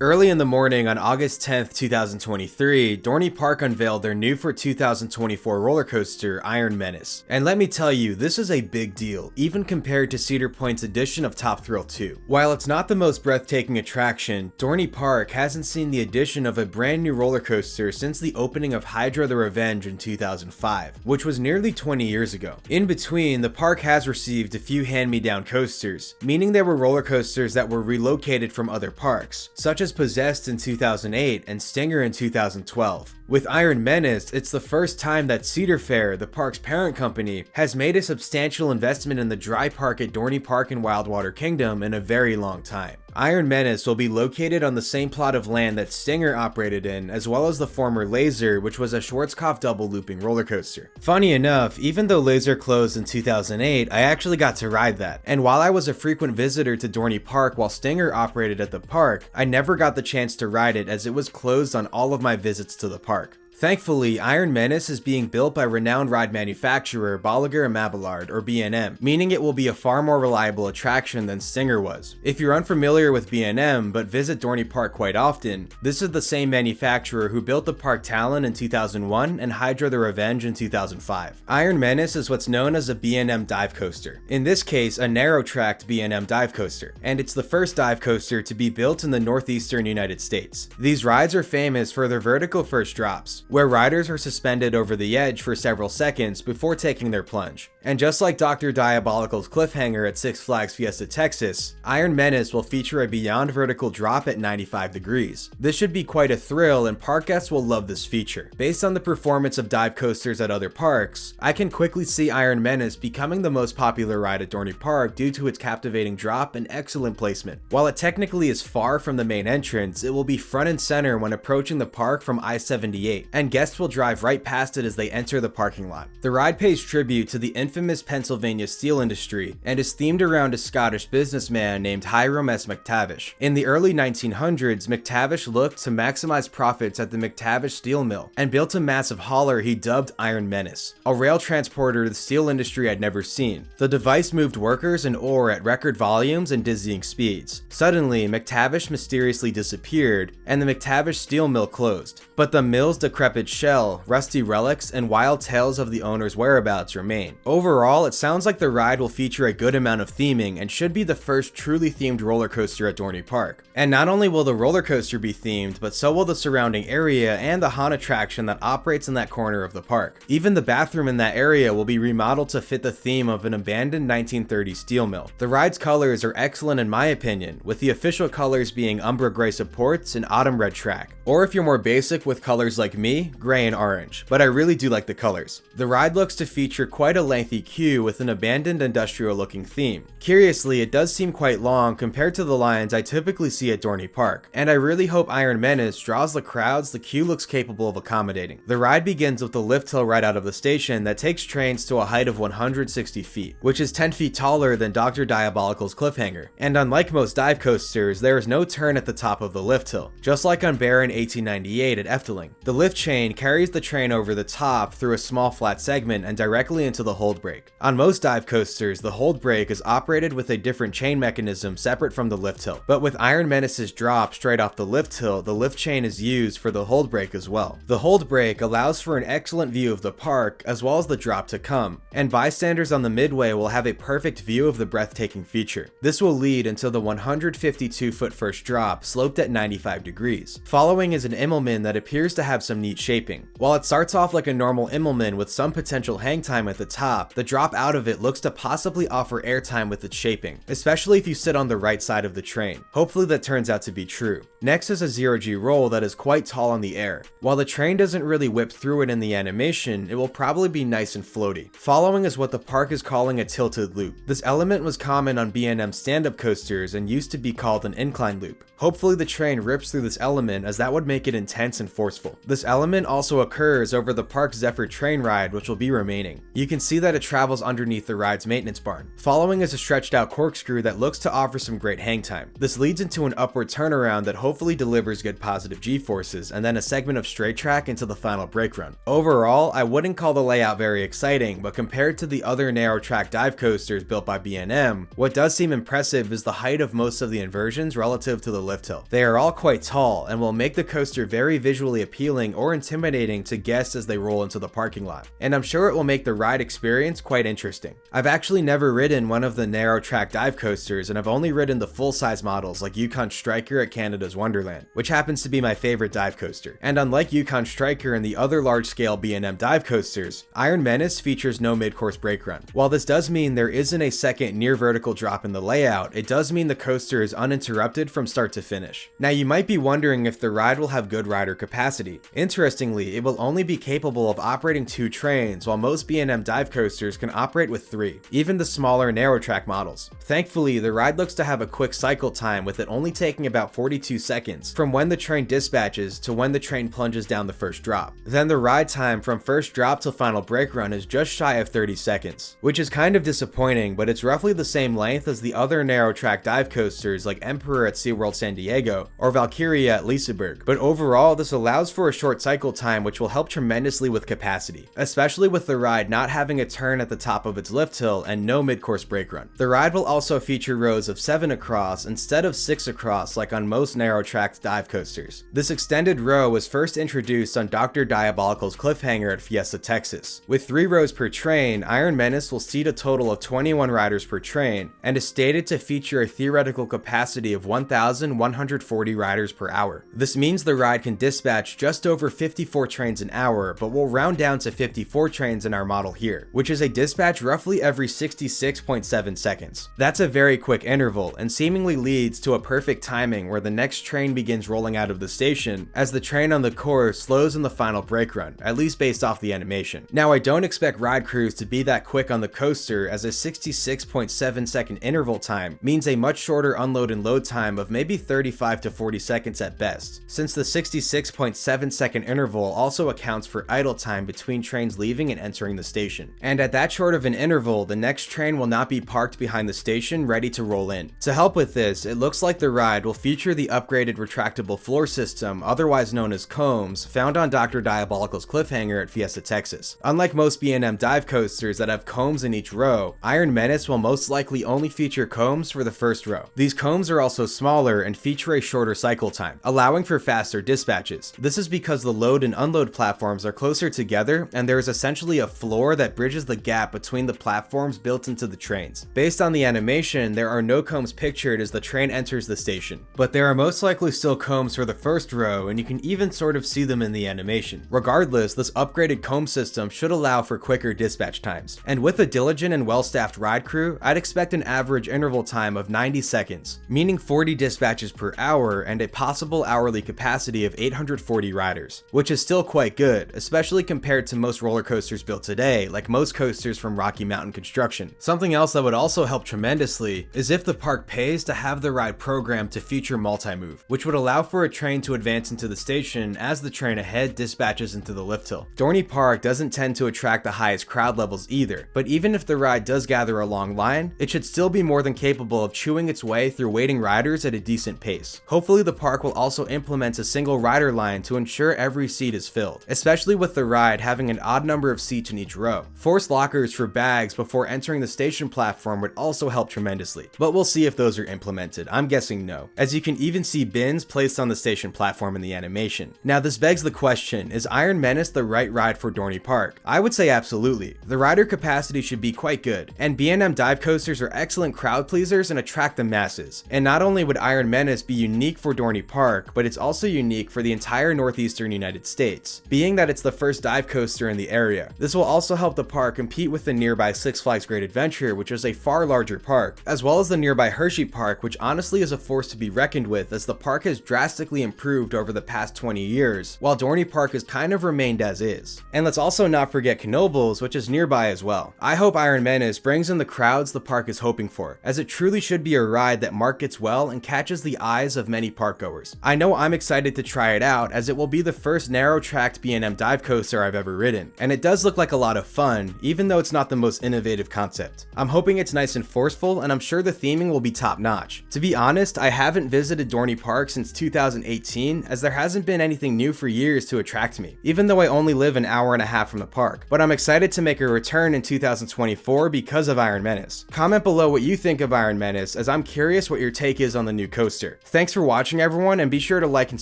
Early in the morning on August 10th, 2023, Dorney Park unveiled their new for 2024 roller coaster, Iron Menace. And let me tell you, this is a big deal, even compared to Cedar Point's edition of Top Thrill 2. While it's not the most breathtaking attraction, Dorney Park hasn't seen the addition of a brand new roller coaster since the opening of Hydra the Revenge in 2005, which was nearly 20 years ago. In between, the park has received a few hand-me-down coasters, meaning there were roller coasters that were relocated from other parks, such as Possessed in 2008 and Stinger in 2012. With Iron Menace, it's the first time that Cedar Fair, the park's parent company, has made a substantial investment in the dry park at Dorney Park in Wildwater Kingdom in a very long time. Iron Menace will be located on the same plot of land that Stinger operated in, as well as the former Laser, which was a Schwarzkopf double looping roller coaster. Funny enough, even though Laser closed in 2008, I actually got to ride that. And while I was a frequent visitor to Dorney Park while Stinger operated at the park, I never got the chance to ride it as it was closed on all of my visits to the park. Thankfully, Iron Menace is being built by renowned ride manufacturer Bolliger & Mabillard, or B&M, meaning it will be a far more reliable attraction than Stinger was. If you're unfamiliar with B&M but visit Dorney Park quite often, this is the same manufacturer who built the Park Talon in 2001 and Hydra the Revenge in 2005. Iron Menace is what's known as a B&M dive coaster, in this case a narrow-tracked B&M dive coaster, and it's the first dive coaster to be built in the northeastern United States. These rides are famous for their vertical first drops, where riders are suspended over the edge for several seconds before taking their plunge. And just like Dr. Diabolical's cliffhanger at Six Flags Fiesta Texas, Iron Menace will feature a beyond vertical drop at 95 degrees. This should be quite a thrill, and park guests will love this feature. Based on the performance of dive coasters at other parks, I can quickly see Iron Menace becoming the most popular ride at Dorney Park due to its captivating drop and excellent placement. While it technically is far from the main entrance, it will be front and center when approaching the park from I-78, and guests will drive right past it as they enter the parking lot. The ride pays tribute to the infamous Pennsylvania steel industry and is themed around a Scottish businessman named Hiram S. McTavish. In the early 1900s, McTavish looked to maximize profits at the McTavish steel mill and built a massive hauler he dubbed Iron Menace, a rail transporter the steel industry had never seen. The device moved workers and ore at record volumes and dizzying speeds. Suddenly, McTavish mysteriously disappeared and the McTavish steel mill closed, but the mill's decrepit shell, rusty relics, and wild tales of the owner's whereabouts remain. Overall, it sounds like the ride will feature a good amount of theming and should be the first truly themed roller coaster at Dorney Park. And not only will the roller coaster be themed, but so will the surrounding area and the haunt attraction that operates in that corner of the park. Even the bathroom in that area will be remodeled to fit the theme of an abandoned 1930s steel mill. The ride's colors are excellent in my opinion, with the official colors being Umbra Gray supports and Autumn Red track. Or if you're more basic with colors like me, gray and orange, but I really do like the colors. The ride looks to feature quite a lengthy queue with an abandoned industrial looking theme. Curiously, it does seem quite long compared to the lines I typically see at Dorney Park, and I really hope Iron Menace draws the crowds the queue looks capable of accommodating. The ride begins with a lift hill right out of the station that takes trains to a height of 160 feet, which is 10 feet taller than Dr. Diabolical's cliffhanger. And unlike most dive coasters, there is no turn at the top of the lift hill, just like on Bear in 1898 at Efteling. The lift chain carries the train over the top through a small flat segment and directly into the hold brake. On most dive coasters, the hold brake is operated with a different chain mechanism separate from the lift hill, but with Iron Menace's drop straight off the lift hill, the lift chain is used for the hold brake as well. The hold brake allows for an excellent view of the park as well as the drop to come, and bystanders on the midway will have a perfect view of the breathtaking feature. This will lead until the 152-foot first drop sloped at 95 degrees. Following is an Immelman that appears to have some neat shaping. While it starts off like a normal Immelman with some potential hang time at the top, the drop out of it looks to possibly offer airtime with its shaping, especially if you sit on the right side of the train. Hopefully that turns out to be true. Next is a zero-G roll that is quite tall in the air. While the train doesn't really whip through it in the animation, it will probably be nice and floaty. Following is what the park is calling a tilted loop. This element was common on B&M stand-up coasters and used to be called an incline loop. Hopefully the train rips through this element, as that would make it intense and forceful. This element development also occurs over the park's Zephyr train ride, which will be remaining. You can see that it travels underneath the ride's maintenance barn. Following is a stretched out corkscrew that looks to offer some great hang time. This leads into an upward turnaround that hopefully delivers good positive G-forces, and then a segment of straight track into the final brake run. Overall, I wouldn't call the layout very exciting, but compared to the other narrow track dive coasters built by B&M, what does seem impressive is the height of most of the inversions relative to the lift hill. They are all quite tall and will make the coaster very visually appealing or intimidating to guests as they roll into the parking lot. And I'm sure it will make the ride experience quite interesting. I've actually never ridden one of the narrow track dive coasters, and I've only ridden the full-size models like Yukon Striker at Canada's Wonderland, which happens to be my favorite dive coaster. And unlike Yukon Striker and the other large-scale B&M dive coasters, Iron Menace features no mid-course brake run. While this does mean there isn't a second near vertical drop in the layout, it does mean the coaster is uninterrupted from start to finish. Now you might be wondering if the ride will have good rider capacity. Interestingly, it will only be capable of operating 2 trains, while most B&M dive coasters can operate with 3, even the smaller narrow track models. Thankfully, the ride looks to have a quick cycle time, with it only taking about 42 seconds from when the train dispatches to when the train plunges down the first drop. Then the ride time from first drop to final brake run is just shy of 30 seconds, which is kind of disappointing, but it's roughly the same length as the other narrow track dive coasters like Emperor at SeaWorld San Diego or Valkyria at Liseberg. But overall, this allows for a short cycle time, which will help tremendously with capacity, especially with the ride not having a turn at the top of its lift hill and no mid-course brake run. The ride will also feature rows of 7 across instead of 6 across like on most narrow tracked dive coasters. This extended row was first introduced on Dr. Diabolical's Cliffhanger at Fiesta, Texas. With 3 rows per train, Iron Menace will seat a total of 21 riders per train and is stated to feature a theoretical capacity of 1,140 riders per hour. This means the ride can dispatch just over 54 trains an hour, but will round down to 54 trains in our model here, which is a dispatch roughly every 66.7 seconds. That's a very quick interval and seemingly leads to a perfect timing where the next train begins rolling out of the station as the train on the course slows in the final brake run, at least based off the animation. Now I don't expect ride crews to be that quick on the coaster, as a 66.7 second interval time means a much shorter unload and load time of maybe 35 to 40 seconds at best, since the 66.7 second interval also accounts for idle time between trains leaving and entering the station. And at that short of an interval, the next train will not be parked behind the station ready to roll in. To help with this, it looks like the ride will feature the upgraded retractable floor system, otherwise known as combs, found on Dr. Diabolical's Cliffhanger at Fiesta, Texas. Unlike most B&M dive coasters that have combs in each row, Iron Menace will most likely only feature combs for the first row. These combs are also smaller and feature a shorter cycle time, allowing for faster dispatches. This is because the load and unload platforms are closer together, and there is essentially a floor that bridges the gap between the platforms built into the trains. Based on the animation, there are no combs pictured as the train enters the station, but there are most likely still combs for the first row, and you can even sort of see them in the animation. Regardless, this upgraded comb system should allow for quicker dispatch times, and with a diligent and well-staffed ride crew, I'd expect an average interval time of 90 seconds, meaning 40 dispatches per hour and a possible hourly capacity of 840 riders, which is still quite good, especially compared to most roller coasters built today, like most coasters from Rocky Mountain Construction. Something else that would also help tremendously is if the park pays to have the ride programmed to feature multi-move, which would allow for a train to advance into the station as the train ahead dispatches into the lift hill. Dorney Park doesn't tend to attract the highest crowd levels either, but even if the ride does gather a long line, it should still be more than capable of chewing its way through waiting riders at a decent pace. Hopefully the park will also implement a single rider line to ensure every seat is filled, especially with the ride having an odd number of seats in each row. Forced lockers for bags before entering the station platform would also help tremendously, but we'll see if those are implemented. I'm guessing no, as you can even see bins placed on the station platform in the animation. Now this begs the question, is Iron Menace the right ride for Dorney Park? I would say absolutely. The rider capacity should be quite good, and B&M dive coasters are excellent crowd pleasers and attract the masses. And not only would Iron Menace be unique for Dorney Park, but it's also unique for the entire northeastern United States, being that it's the first dive coaster in the area. This will also help the park compete with the nearby Six Flags Great Adventure, which is a far larger park, as well as the nearby Hershey Park, which honestly is a force to be reckoned with, as the park has drastically improved over the past 20 years, while Dorney Park has kind of remained as is. And let's also not forget Knoebels, which is nearby as well. I hope Iron Menace brings in the crowds the park is hoping for, as it truly should be a ride that markets well and catches the eyes of many park goers. I know I'm excited to try it out, as it will be the first first narrow-tracked B&M dive coaster I've ever ridden, and it does look like a lot of fun, even though it's not the most innovative concept. I'm hoping it's nice and forceful, and I'm sure the theming will be top-notch. To be honest, I haven't visited Dorney Park since 2018, as there hasn't been anything new for years to attract me, even though I only live an hour and a half from the park. But I'm excited to make a return in 2024 because of Iron Menace. Comment below what you think of Iron Menace, as I'm curious what your take is on the new coaster. Thanks for watching everyone, and be sure to like and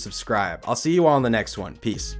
subscribe. I'll see you all in the next one. Peace.